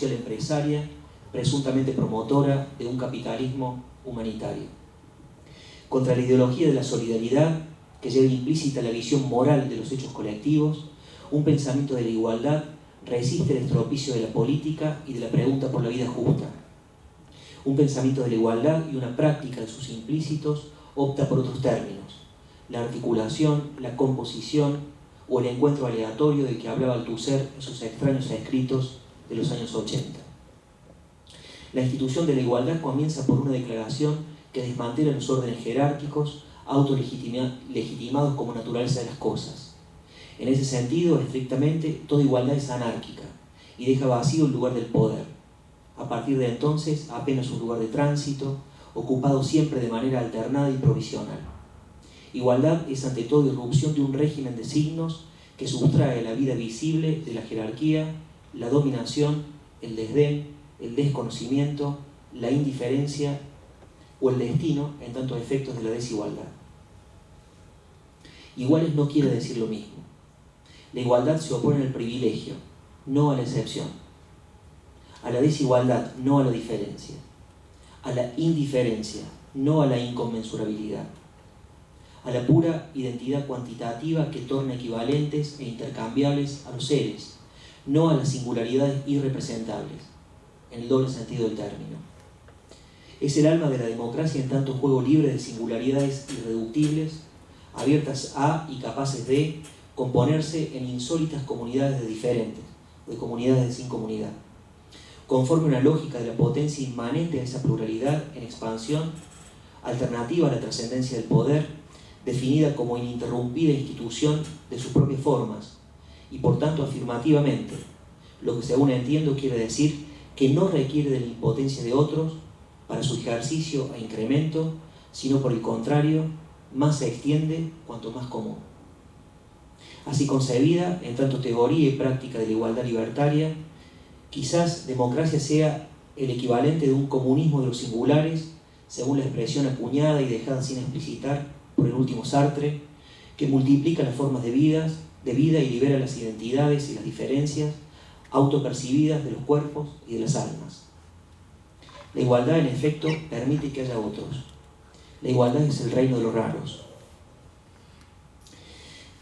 social empresaria, presuntamente promotora de un capitalismo humanitario. Contra la ideología de la solidaridad, que lleva implícita la visión moral de los hechos colectivos, un pensamiento de la igualdad resiste el estropicio de la política y de la pregunta por la vida justa. Un pensamiento de la igualdad y una práctica de sus implícitos opta por otros términos: la articulación, la composición o el encuentro aleatorio del que hablaba Althusser en sus extraños escritos de los años 80. La institución de la igualdad comienza por una declaración que desmantela los órdenes jerárquicos autolegitimados como naturaleza de las cosas. En ese sentido, estrictamente, toda igualdad es anárquica y deja vacío el lugar del poder. A partir de entonces, apenas un lugar de tránsito, ocupado siempre de manera alternada y provisional. Igualdad es ante todo irrupción de un régimen de signos que sustrae la vida visible de la jerarquía, la dominación, el desdén, el desconocimiento, la indiferencia o el destino en tantos efectos de la desigualdad. Iguales no quiere decir lo mismo. La igualdad se opone al privilegio, no a la excepción. A la desigualdad, no a la diferencia. A la indiferencia, no a la inconmensurabilidad. A la pura identidad cuantitativa que torna equivalentes e intercambiables a los seres, no a las singularidades irrepresentables, en el doble sentido del término. Es el alma de la democracia en tanto juego libre de singularidades irreductibles, abiertas a y capaces de componerse en insólitas comunidades de diferentes, de comunidades de sin comunidad, conforme una lógica de la potencia inmanente de esa pluralidad en expansión, alternativa a la trascendencia del poder, definida como ininterrumpida institución de sus propias formas, y por tanto afirmativamente, lo que según entiendo quiere decir que no requiere de la impotencia de otros para su ejercicio e incremento, sino por el contrario, más se extiende cuanto más común. Así concebida, en tanto teoría y práctica de la igualdad libertaria, quizás democracia sea el equivalente de un comunismo de los singulares, según la expresión acuñada y dejada sin explicitar por el último Sartre, que multiplica las formas de vida y libera las identidades y las diferencias autopercibidas de los cuerpos y de las almas. La igualdad, en efecto, permite que haya otros. La igualdad es el reino de los raros.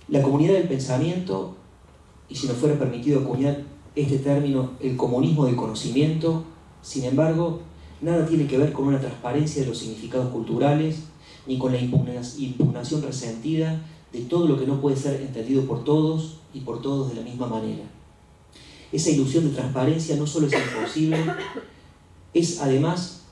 La comunidad del pensamiento, y si nos fuera permitido acuñar este término, el comunismo del conocimiento, sin embargo, nada tiene que ver con una transparencia de los significados culturales, ni con la impugnación resentida de todo lo que no puede ser entendido por todos y por todos de la misma manera. Esa ilusión de transparencia no solo es imposible, es además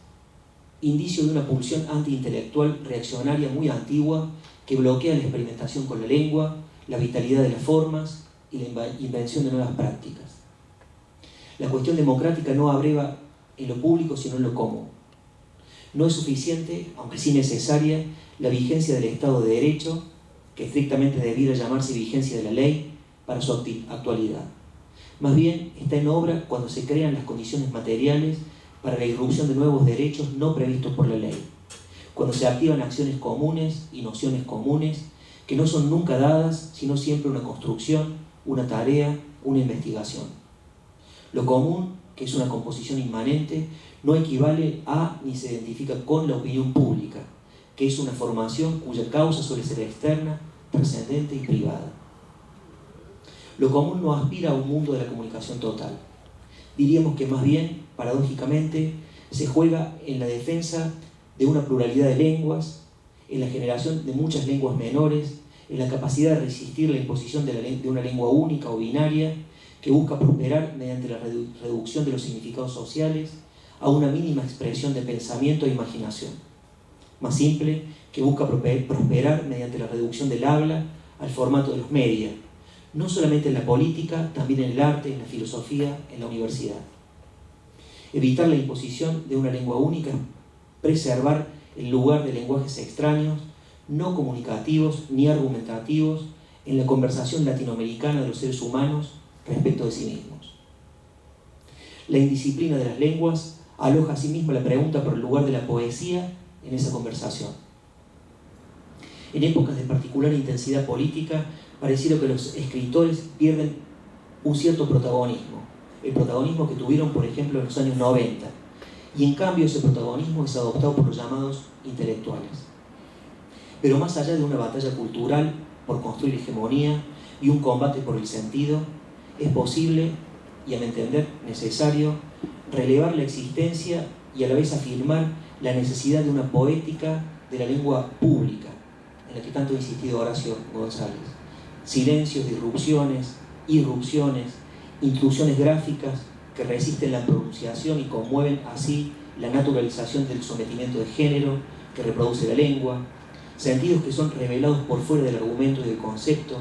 indicio de una pulsión antiintelectual reaccionaria muy antigua que bloquea la experimentación con la lengua, la vitalidad de las formas y la invención de nuevas prácticas. La cuestión democrática no abreva en lo público sino en lo común. No es suficiente, aunque sí necesaria, la vigencia del Estado de Derecho, que estrictamente debiera llamarse vigencia de la ley, para su actualidad. Más bien está en obra cuando se crean las condiciones materiales para la irrupción de nuevos derechos no previstos por la ley, cuando se activan acciones comunes y nociones comunes que no son nunca dadas, sino siempre una construcción, una tarea, una investigación. Lo común, que es una composición inmanente, no equivale a ni se identifica con la opinión pública, que es una formación cuya causa suele ser externa, trascendente y privada. Lo común no aspira a un mundo de la comunicación total. Diríamos que más bien, paradójicamente, se juega en la defensa de una pluralidad de lenguas, en la generación de muchas lenguas menores, en la capacidad de resistir la imposición de una lengua única o binaria, que busca prosperar mediante la reducción de los significados sociales a una mínima expresión de pensamiento e imaginación. Más simple, que busca prosperar mediante la reducción del habla al formato de los media, no solamente en la política, también en el arte, en la filosofía, en la universidad. Evitar la imposición de una lengua única, preservar el lugar de lenguajes extraños, no comunicativos ni argumentativos, en la conversación latinoamericana de los seres humanos respecto de sí mismos. La indisciplina de las lenguas aloja asimismo la pregunta por el lugar de la poesía en esa conversación. En épocas de particular intensidad política, pareciera que los escritores pierden un cierto protagonismo, el protagonismo que tuvieron, por ejemplo, en los años 90. Y en cambio ese protagonismo es adoptado por los llamados intelectuales. Pero más allá de una batalla cultural por construir hegemonía y un combate por el sentido, es posible, y a mi entender necesario, relevar la existencia y a la vez afirmar la necesidad de una poética de la lengua pública, en la que tanto ha insistido Horacio González. Silencios, disrupciones, irrupciones, intrusiones gráficas que resisten la pronunciación y conmueven así la naturalización del sometimiento de género que reproduce la lengua, sentidos que son revelados por fuera del argumento y del concepto,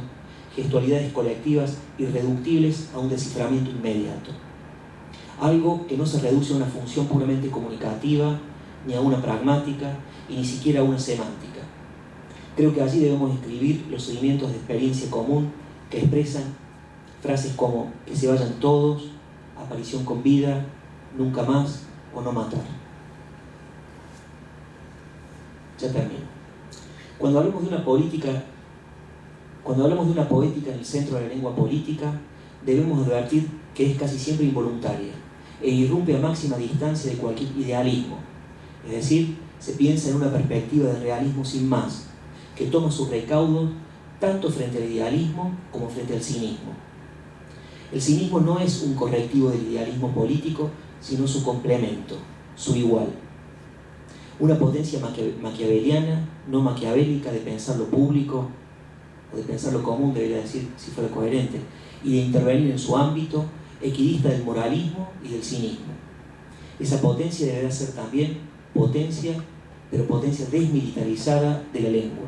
gestualidades colectivas irreductibles a un desciframiento inmediato. Algo que no se reduce a una función puramente comunicativa, ni a una pragmática, y ni siquiera a una semántica. Creo que allí debemos escribir los sedimentos de experiencia común que expresan frases como que se vayan todos, aparición con vida, nunca más o no matar. Ya termino. Cuando hablamos de una poética en el centro de la lengua política, debemos advertir que es casi siempre involuntaria e irrumpe a máxima distancia de cualquier idealismo. Es decir, se piensa en una perspectiva de realismo sin más, que toma sus recaudos tanto frente al idealismo como frente al cinismo. El cinismo no es un correctivo del idealismo político, sino su complemento, su igual. Una potencia maquiaveliana, no maquiavélica, de pensar lo público, o de pensar lo común, debería decir si fuera coherente, y de intervenir en su ámbito, equidista del moralismo y del cinismo. Esa potencia deberá ser también potencia, pero potencia desmilitarizada de la lengua.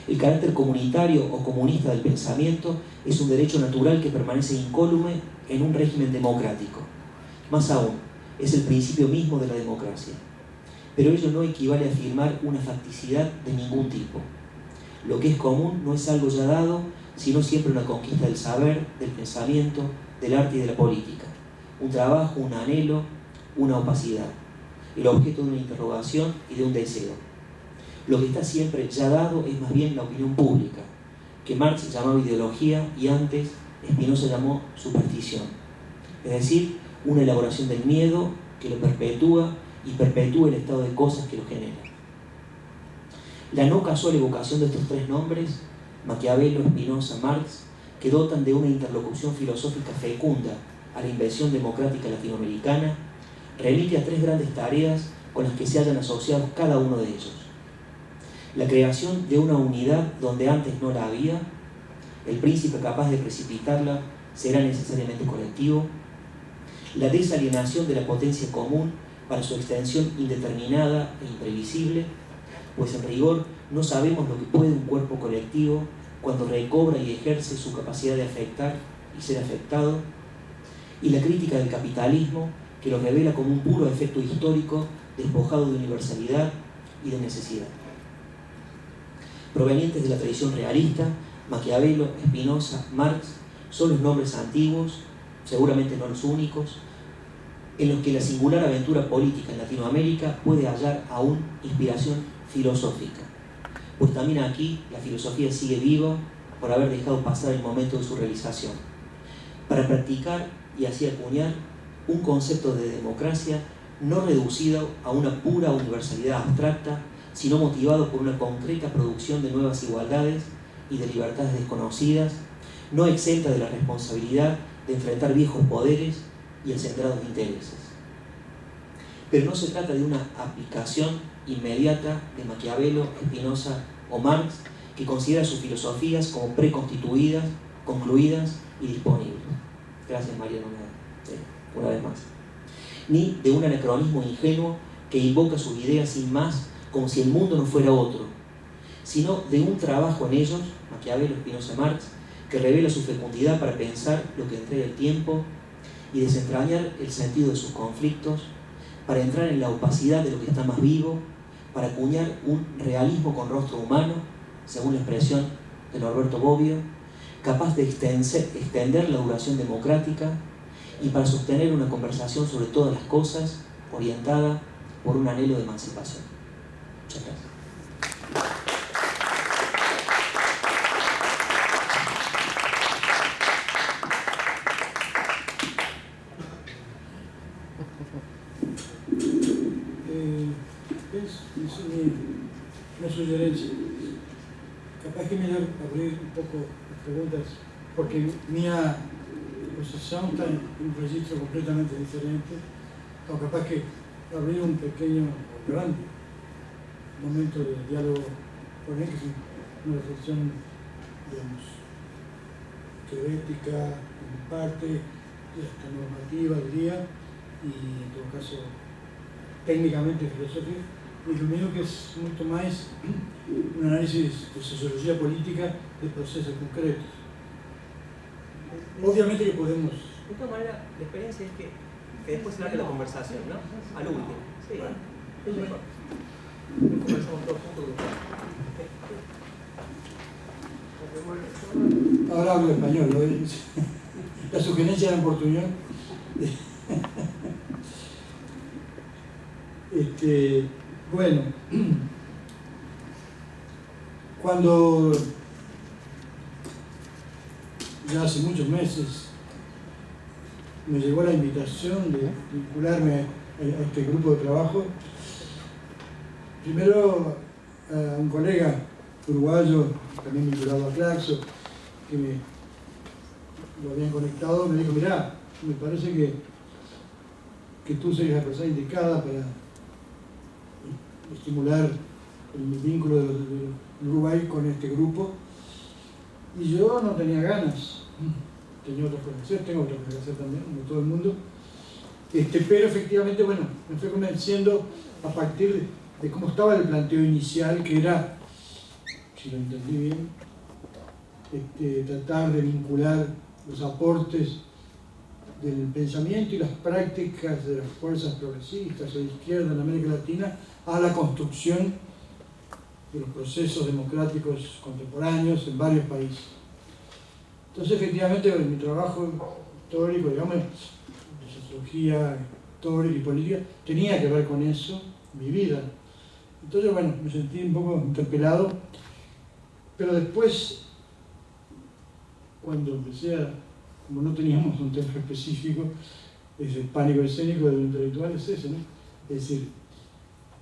El carácter comunitario o comunista del pensamiento es un derecho natural que permanece incólume en un régimen democrático. Más aún, es el principio mismo de la democracia. Pero ello no equivale a afirmar una facticidad de ningún tipo. Lo que es común no es algo ya dado, sino siempre una conquista del saber, del pensamiento, del arte y de la política. Un trabajo, un anhelo, una opacidad. El objeto de una interrogación y de un deseo. Lo que está siempre ya dado es más bien la opinión pública, que Marx llamaba ideología y antes Spinoza llamó superstición. Es decir, una elaboración del miedo que lo perpetúa y perpetúa el estado de cosas que lo genera. La no casual evocación de estos tres nombres, Maquiavelo, Spinoza, Marx, que dotan de una interlocución filosófica fecunda a la invención democrática latinoamericana, remite a tres grandes tareas con las que se hayan asociado cada uno de ellos. La creación de una unidad donde antes no la había, el príncipe capaz de precipitarla será necesariamente colectivo, la desalienación de la potencia común para su extensión indeterminada e imprevisible, pues en rigor no sabemos lo que puede un cuerpo colectivo cuando recobra y ejerce su capacidad de afectar y ser afectado, y la crítica del capitalismo que lo revela como un puro efecto histórico despojado de universalidad y de necesidad. Provenientes de la tradición realista, Maquiavelo, Spinoza, Marx son los nombres antiguos, seguramente no los únicos, en los que la singular aventura política en Latinoamérica puede hallar aún inspiración filosófica, pues también aquí la filosofía sigue viva por haber dejado pasar el momento de su realización, para practicar y así acuñar un concepto de democracia no reducido a una pura universalidad abstracta, sino motivado por una concreta producción de nuevas igualdades y de libertades desconocidas, no exenta de la responsabilidad de enfrentar viejos poderes y acendrados intereses. Pero no se trata de una aplicación inmediata de Maquiavelo, Spinoza o Marx, que considera sus filosofías como preconstituidas, concluidas y disponibles. Gracias, Mariano, una vez más. Ni de un anacronismo ingenuo que invoca sus ideas sin más, como si el mundo no fuera otro, sino de un trabajo en ellos, Maquiavelo, Spinoza, Marx, que revela su fecundidad para pensar lo que entrega el tiempo y desentrañar el sentido de sus conflictos, para entrar en la opacidad de lo que está más vivo, para acuñar un realismo con rostro humano, según la expresión de Norberto Bobbio, capaz de extender la duración democrática y para sostener una conversación sobre todas las cosas orientada por un anhelo de emancipación. Muchas gracias. Es una sugerencia. Capaz que me da abrir un poco las preguntas, porque mi posición está en un registro completamente diferente, o capaz que abrir un pequeño o grande momento de diálogo con él, que es una reflexión, digamos, teorética, en parte, y hasta normativa, diría, y en todo caso técnicamente filosófica, y lo mío que es mucho más un análisis de sociología política de procesos concretos. Obviamente que podemos... De todas maneras, la experiencia es que después se largue la conversación, ¿no? Al último. Sí, es mejor. Conversamos todos juntos. Ahora hablo español, ¿no? La sugerencia era en portugués. Bueno, cuando ya hace muchos meses me llegó la invitación de vincularme a este grupo de trabajo, primero a un colega uruguayo, también vinculado a Claxo, que me lo habían conectado, me dijo: mirá, me parece que tú serías la persona indicada para estimular el vínculo de Uruguay con este grupo. Y yo no tenía ganas, tenía otras cosas que hacer, tengo otras cosas que hacer también, como todo el mundo. Pero efectivamente, bueno, me fue convenciendo a partir de cómo estaba el planteo inicial, que era, si lo entendí bien, tratar de vincular los aportes del pensamiento y las prácticas de las fuerzas progresistas o de izquierda en América Latina a la construcción de los procesos democráticos contemporáneos en varios países. Entonces, efectivamente, mi trabajo histórico, digamos, de sociología histórica y política, tenía que ver con eso, mi vida. Entonces, bueno, me sentí un poco interpelado, pero después, cuando empecé como no teníamos un tema específico, ese pánico escénico de los intelectuales es ese, ¿no? Es decir,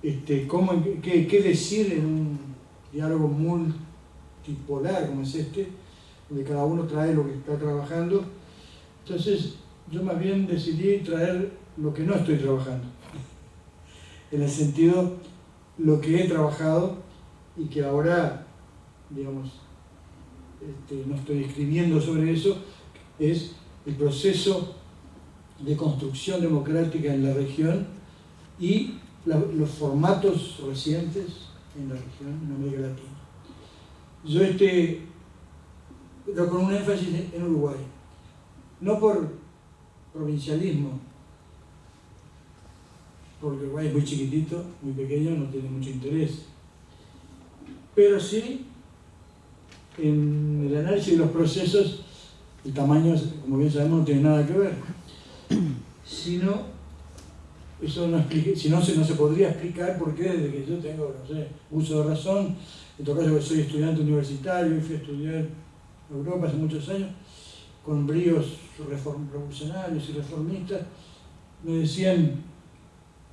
¿qué decir en un diálogo multipolar como es este, donde cada uno trae lo que está trabajando? Entonces, yo más bien decidí traer lo que no estoy trabajando, en el sentido, lo que he trabajado y que ahora, digamos, no estoy escribiendo sobre eso, es el proceso de construcción democrática en la región y los formatos recientes en la región, en América Latina. Yo pero con un énfasis en Uruguay, no por provincialismo, porque Uruguay es muy chiquitito, muy pequeño, no tiene mucho interés, pero sí en el análisis de los procesos. El tamaño, como bien sabemos, no tiene nada que ver. Si no, no se podría explicar por qué desde que yo tengo, no sé, uso de razón, en todo caso soy estudiante universitario y fui a estudiar en Europa hace muchos años, con bríos revolucionarios y reformistas, me decían: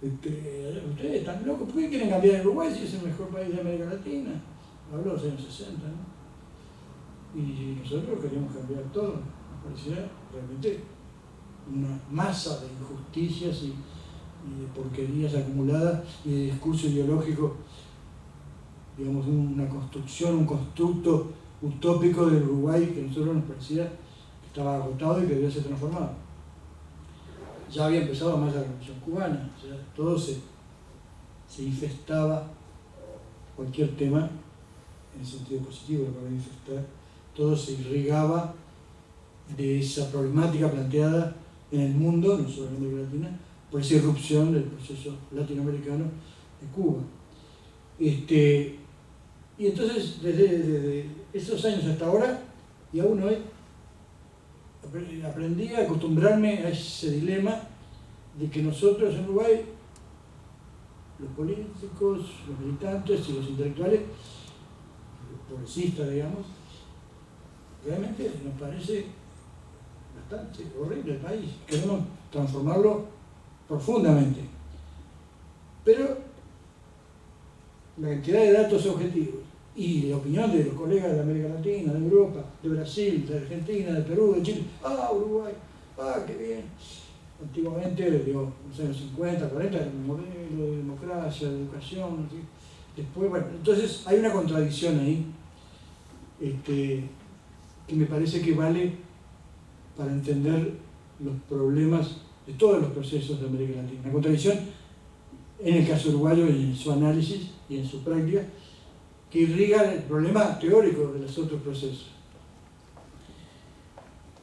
ustedes están locos, ¿por qué quieren cambiar el Uruguay si es el mejor país de América Latina? Habló de los años 60, ¿no? Y nosotros queríamos cambiar todo. Nos parecía realmente una masa de injusticias y de porquerías acumuladas y de discurso ideológico, digamos, una construcción, un constructo utópico del Uruguay que a nosotros nos parecía que estaba agotado y que debía ser transformado. Ya había empezado más la Revolución Cubana, o sea, todo se infestaba, cualquier tema, en el sentido positivo de para infestar, todo se irrigaba de esa problemática planteada en el mundo, no solo en América Latina, por esa irrupción del proceso latinoamericano de Cuba. Y entonces, desde esos años hasta ahora, y aún hoy, aprendí a acostumbrarme a ese dilema de que nosotros en Uruguay, los políticos, los militantes y los intelectuales, los progresistas, digamos, realmente nos parece bastante horrible el país. Queremos transformarlo profundamente. Pero la cantidad de datos objetivos y la opinión de los colegas de América Latina, de Europa, de Brasil, de Argentina, de Perú, de Chile, Uruguay, qué bien. Antiguamente, digo, en los años 50, 40, era un modelo de democracia, de educación, ¿sí? Después, bueno, entonces hay una contradicción ahí, que me parece que vale para entender los problemas de todos los procesos de América Latina. Una contradicción en el caso uruguayo, en su análisis y en su práctica, que irriga el problema teórico de los otros procesos.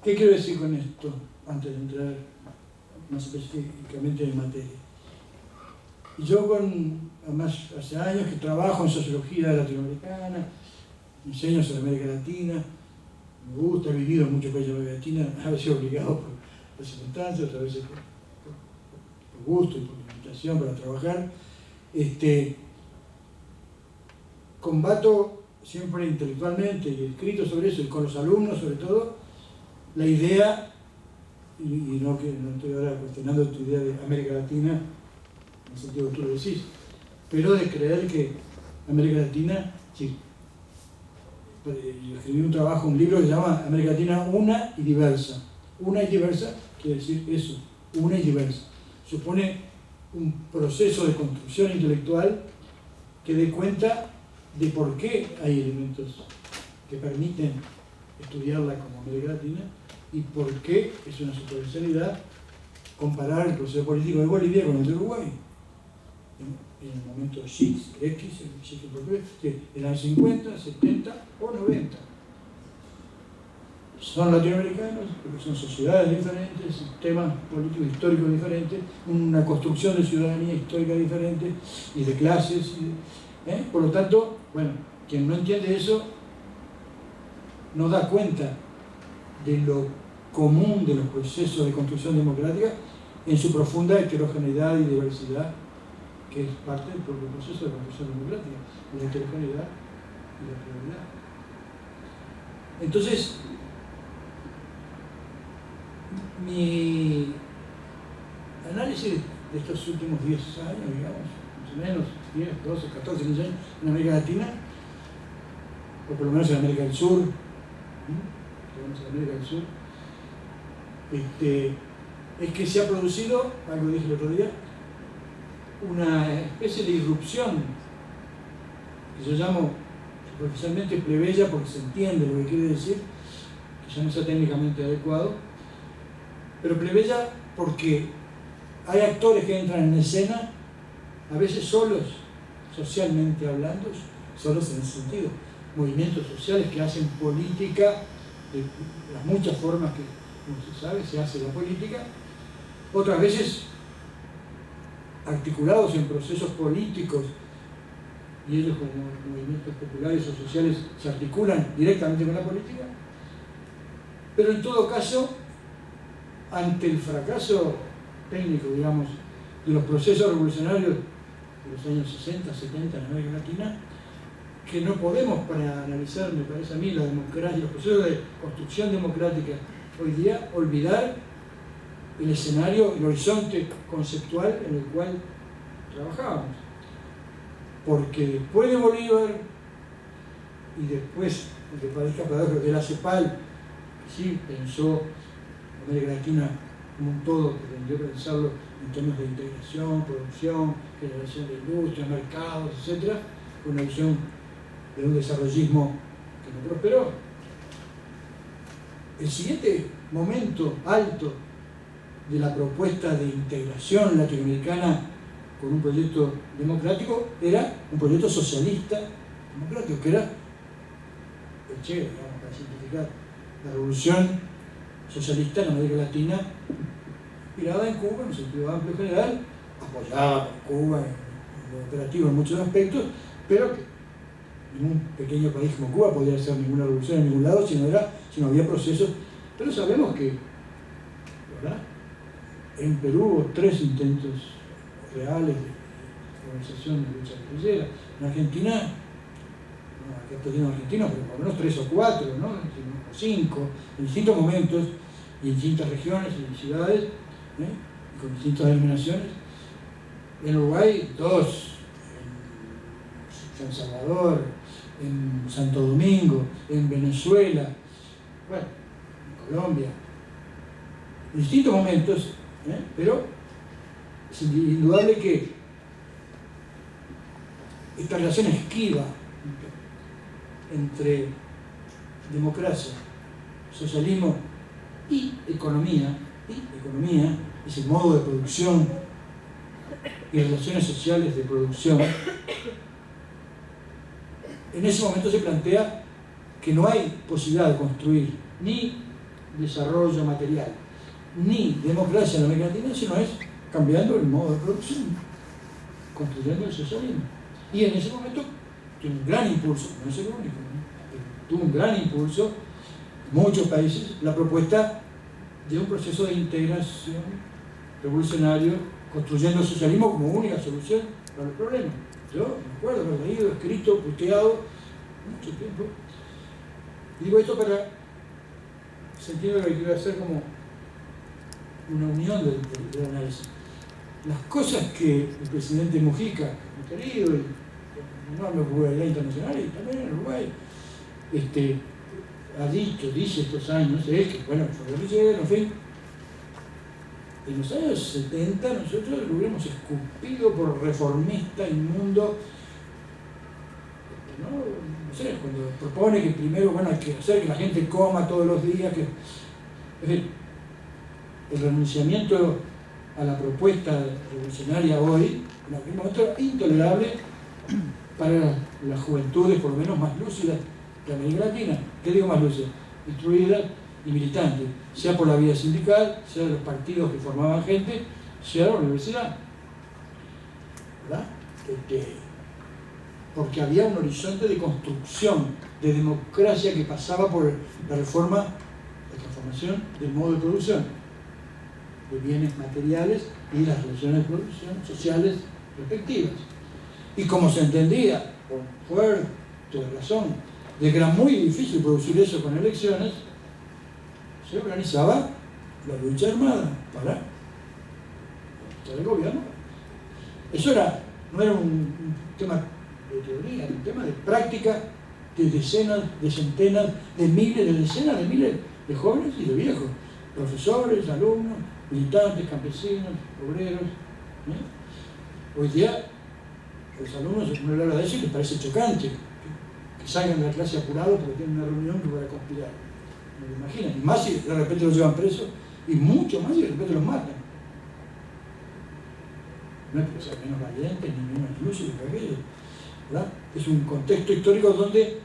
¿Qué quiero decir con esto? Antes de entrar más específicamente en materia. Yo además hace años que trabajo en sociología latinoamericana, enseño sobre América Latina, me gusta, he vivido en muchos países de América Latina, a veces obligado por las circunstancias, otras veces por gusto y por invitación para trabajar. Combato siempre intelectualmente y escrito sobre eso, y con los alumnos sobre todo, la idea, y no estoy ahora cuestionando tu idea de América Latina, en el sentido que tú lo decís, pero de creer que América Latina, sí, yo escribí un trabajo, un libro que se llama América Latina una y diversa. Una y diversa quiere decir eso, una y diversa. Supone un proceso de construcción intelectual que dé cuenta de por qué hay elementos que permiten estudiarla como América Latina y por qué es una superficialidad comparar el proceso político de Bolivia con el de Uruguay. En el momento X, el portugués, que en los 50, 70 o 90. Son latinoamericanos, porque son sociedades diferentes, sistemas políticos históricos diferentes, una construcción de ciudadanía histórica diferente y de clases. Por lo tanto, bueno, quien no entiende eso no da cuenta de lo común de los procesos de construcción democrática en su profunda heterogeneidad y diversidad, que es parte del propio proceso de construcción democrática, la heterogeneidad y la pluralidad. Entonces, mi análisis de estos últimos 10 años, digamos, más o menos 10, 12, 14, 15 años en América Latina, o por lo menos en América del Sur, es que se ha producido, algo dije el otro día, una especie de irrupción que yo llamo superficialmente plebeya porque se entiende lo que quiere decir, que ya no sea técnicamente adecuado, pero plebeya porque hay actores que entran en escena, a veces solos, socialmente hablando, solos en ese sentido, movimientos sociales que hacen política de las muchas formas que, como se sabe, se hace la política, otras veces articulados en procesos políticos, y ellos como movimientos populares o sociales se articulan directamente con la política, pero en todo caso, ante el fracaso técnico, digamos, de los procesos revolucionarios de los años 60, 70 en América Latina, que no podemos, para analizar, me parece a mí, la democracia, los procesos de construcción democrática hoy día, olvidar el escenario, el horizonte conceptual en el cual trabajábamos. Porque después de Bolívar y después, aunque parezca paradójico, de la CEPAL, que sí pensó América Latina como un todo, que tendió a pensarlo en términos de integración, producción, generación de industria, mercados, etc., con una visión de un desarrollismo que no prosperó. El siguiente momento alto de la propuesta de integración latinoamericana con un proyecto democrático era un proyecto socialista democrático, que era el Che, digamos, para simplificar, la revolución socialista en América Latina, inspirada en Cuba en un sentido amplio general, apoyada por Cuba en lo operativo en muchos aspectos, pero que ningún pequeño país como Cuba podía hacer ninguna revolución en ningún lado si no había procesos. Pero sabemos que, ¿verdad?, en Perú hubo 3 intentos reales de organización de lucha guerrillera. En Argentina, no, aquí estoy en Argentina, pero por lo menos 3 o 4, ¿no? O 5, en distintos momentos, y en distintas regiones y ciudades, con distintas denominaciones. En Uruguay, 2, en San Salvador, en Santo Domingo, en Venezuela, bueno, en Colombia, en distintos momentos, pero es indudable que esta relación esquiva entre democracia, socialismo y economía, es el modo de producción y relaciones sociales de producción. En ese momento se plantea que no hay posibilidad de construir ni desarrollo material, ni democracia en América Latina, sino es cambiando el modo de producción, construyendo el socialismo. Y en ese momento tuvo un gran impulso, no es el único, ¿no? Tuvo un gran impulso en muchos países la propuesta de un proceso de integración revolucionario, construyendo el socialismo como única solución para los problemas. Yo me acuerdo haber leído, escrito, puteado mucho tiempo. Digo esto para sentir lo que quiero hacer como una unión del análisis. Las cosas que el presidente Mujica, mi querido, y enorme popularidad internacional y también en Uruguay, ha dicho, dice estos años, es que, bueno, fue guerrillero, en fin. En los años 70 nosotros lo hubiéramos escupido por reformista, inmundo, no sé, cuando propone que primero, bueno, hay que hacer que la gente coma todos los días, que, es decir, el renunciamiento a la propuesta revolucionaria hoy, en aquel momento era intolerable para las juventudes, por lo menos más lúcidas de América Latina. ¿Qué digo más lúcidas? Instruidas y militantes, sea por la vida sindical, sea de los partidos que formaban gente, sea de la universidad. ¿Verdad? Porque había un horizonte de construcción, de democracia que pasaba por la reforma, la transformación del modo de producción, de bienes materiales y las relaciones de producción sociales respectivas. Y como se entendía, con fuerte razón, de que era muy difícil producir eso con elecciones, se organizaba la lucha armada para el gobierno. Eso no era un tema de teoría, era un tema de práctica de decenas, de centenas, de miles, de decenas de miles de jóvenes y de viejos, profesores, alumnos, militantes, campesinos, obreros. Hoy día los alumnos, uno le habla de eso y les parece chocante que salgan de la clase apurados porque tienen una reunión que van a conspirar. No lo imaginan. Y más si de repente los llevan presos, y mucho más si de repente los matan. No es porque sean menos valientes ni menos lúcidos que aquellos, ¿verdad? Es un contexto histórico donde,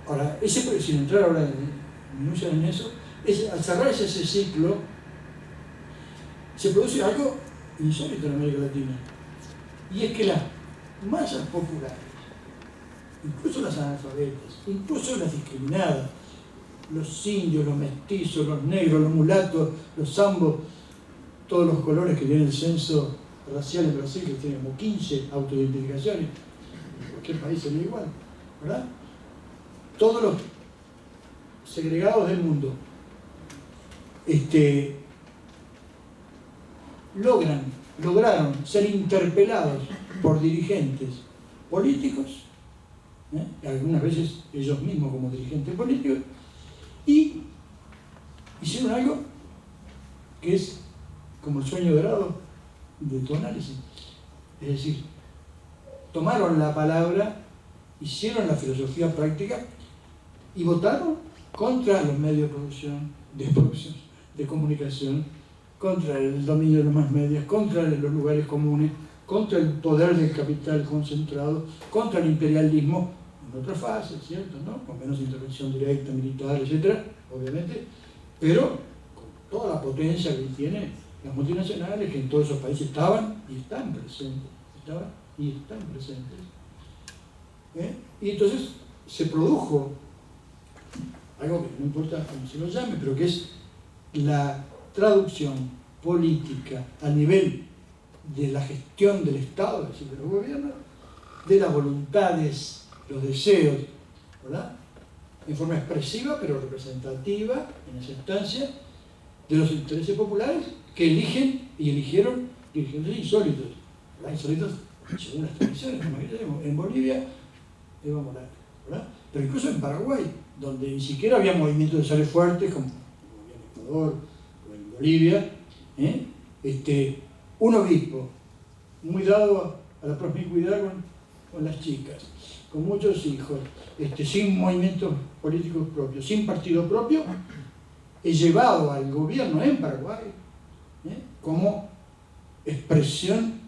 ahora, sin entrar ahora en minucias en eso, al cerrar ese ciclo, se produce algo insólito en América Latina. Y es que las masas populares, incluso las analfabetas, incluso las discriminadas, los indios, los mestizos, los negros, los mulatos, los zambos, todos los colores que tiene el censo racial en Brasil, que tiene como 15 autoidentificaciones, en cualquier país sería igual, ¿verdad? Todos los segregados del mundo lograron ser interpelados por dirigentes políticos, algunas veces ellos mismos como dirigentes políticos, y hicieron algo que es como el sueño dorado de tu análisis. Es decir, tomaron la palabra, hicieron la filosofía práctica y votaron contra los medios de producción, de comunicación, contra el dominio de los más medios, contra los lugares comunes, contra el poder del capital concentrado, contra el imperialismo, en otra fase, ¿cierto? ¿No? Con menos intervención directa, militar, etc., obviamente, pero con toda la potencia que tienen las multinacionales, que en todos esos países estaban y están presentes. Y entonces se produjo algo que no importa cómo se lo llame, pero que es la traducción política a nivel de la gestión del Estado, es decir, de los gobiernos, de las voluntades, los deseos, ¿verdad? En forma expresiva pero representativa en esa instancia, de los intereses populares que eligen y eligieron dirigentes insólitos. Insólitos según las tradiciones, como tenemos en Bolivia, Evo Morales, ¿verdad? Pero incluso en Paraguay, donde ni siquiera había movimientos sociales fuertes, como en Ecuador o en Bolivia, un obispo muy dado a la promiscuidad con las chicas, con muchos hijos, sin movimientos políticos propios, sin partido propio, es llevado al gobierno en Paraguay como expresión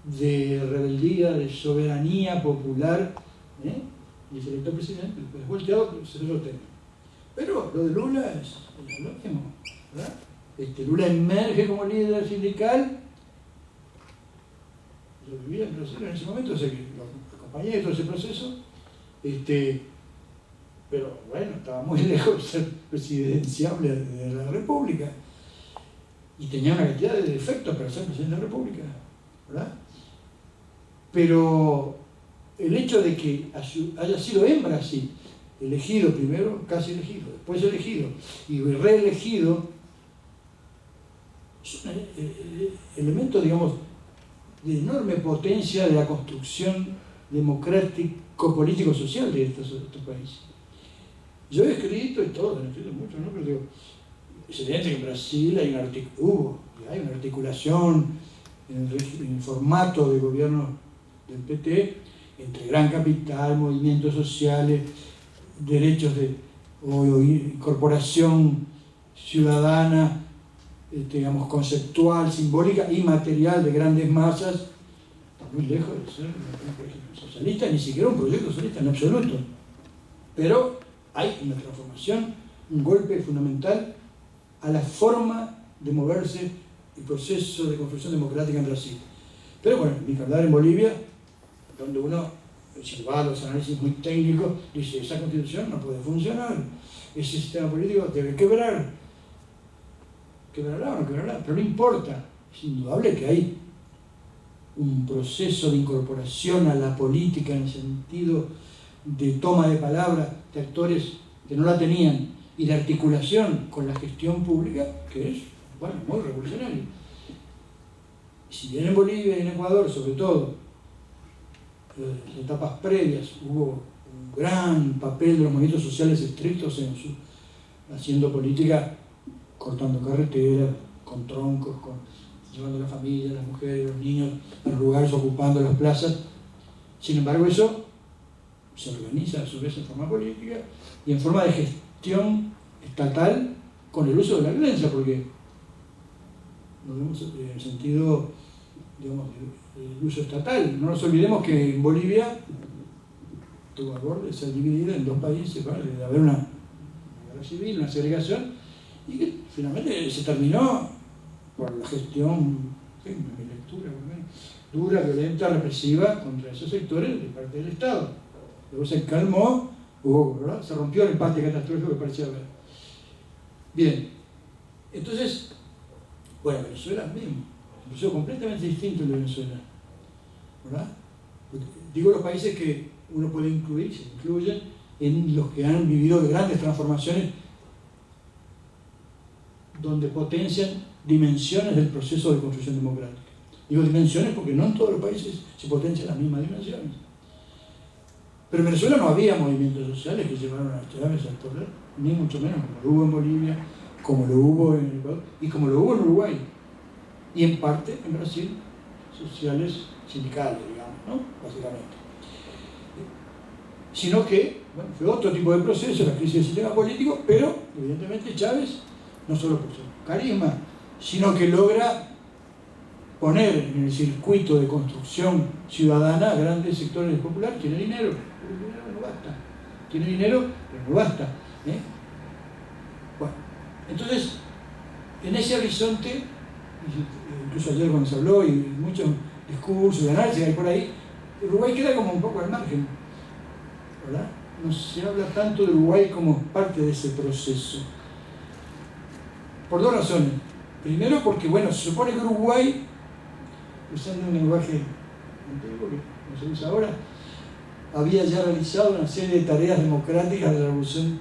de rebeldía, de soberanía popular, y es electo presidente, después volteado, se lo tema. Pero lo de Lula es lo mismo, ¿verdad? Lula emerge como líder sindical. Yo vivía en Brasil en ese momento, o sea que lo acompañé de todo ese proceso, pero bueno, estaba muy lejos de ser presidenciable de la República y tenía una cantidad de defectos para ser presidente de la República, ¿verdad? Pero el hecho de que haya sido en Brasil elegido primero, casi elegido, después elegido y reelegido, es un elemento, digamos, de enorme potencia de la construcción democrático-político-social de estos países. Yo he escrito y todo, he escrito mucho, ¿no? Pero digo, es evidente que en Brasil hay una articulación en el formato de gobierno del PT entre gran capital, movimientos sociales, derechos o incorporación ciudadana, digamos, conceptual, simbólica y material de grandes masas. Está muy lejos de ser un proyecto socialista, ni siquiera un proyecto socialista en absoluto. Pero hay una transformación, un golpe fundamental a la forma de moverse el proceso de construcción democrática en Brasil. Pero bueno, ni que hablar en Bolivia, donde uno, si va a los análisis muy técnicos, dice, esa constitución no puede funcionar, ese sistema político debe quebrar. Quebrará o no quebrará, pero no importa. Es indudable que hay un proceso de incorporación a la política en el sentido de toma de palabra de actores que no la tenían y de articulación con la gestión pública, que es, bueno, muy revolucionario. Si bien en Bolivia y en Ecuador, sobre todo, en las etapas previas, hubo un gran papel de los movimientos sociales estrictos haciendo política, cortando carreteras, con troncos, llevando a la familia, las mujeres, los niños a los lugares, ocupando las plazas. Sin embargo, eso se organiza a su vez en forma política y en forma de gestión estatal con el uso de la violencia, porque lo vemos en el sentido, digamos, del uso estatal. No nos olvidemos que en Bolivia tuvo a borde ser dividida en dos países, ¿vale? De haber una guerra civil, una segregación, y que finalmente se terminó por la gestión, en mi lectura, dura, violenta, represiva contra esos sectores de parte del Estado. Luego se calmó, ¿verdad? Se rompió el empate catastrófico que parecía haber. Bien, entonces, bueno, Venezuela mismo, un proceso completamente distinto de Venezuela, ¿verdad? Digo los países que uno puede incluir, se incluyen en los que han vivido grandes transformaciones donde potencian dimensiones del proceso de construcción democrática. Digo dimensiones porque no en todos los países se potencian las mismas dimensiones. Pero en Venezuela no había movimientos sociales que llevaron a Chávez al poder, ni mucho menos, como lo hubo en Bolivia, como lo hubo en Ecuador y como lo hubo en Uruguay. Y en parte en Brasil, sociales sindicales, digamos, ¿no? Básicamente. Sino que, bueno, fue otro tipo de proceso, la crisis del sistema político, pero evidentemente Chávez, no solo por su carisma, sino que logra poner en el circuito de construcción ciudadana a grandes sectores populares. Tiene dinero, pero el dinero no basta. Tiene dinero, pero no basta. Bueno, entonces, en ese horizonte, incluso ayer cuando se habló y muchos discursos y análisis hay por ahí, Uruguay queda como un poco al margen, ¿verdad? No se habla tanto de Uruguay como parte de ese proceso. Por dos razones. Primero porque, bueno, se supone que Uruguay, usando un lenguaje antiguo que no se usa ahora, había ya realizado una serie de tareas democráticas de la Revolución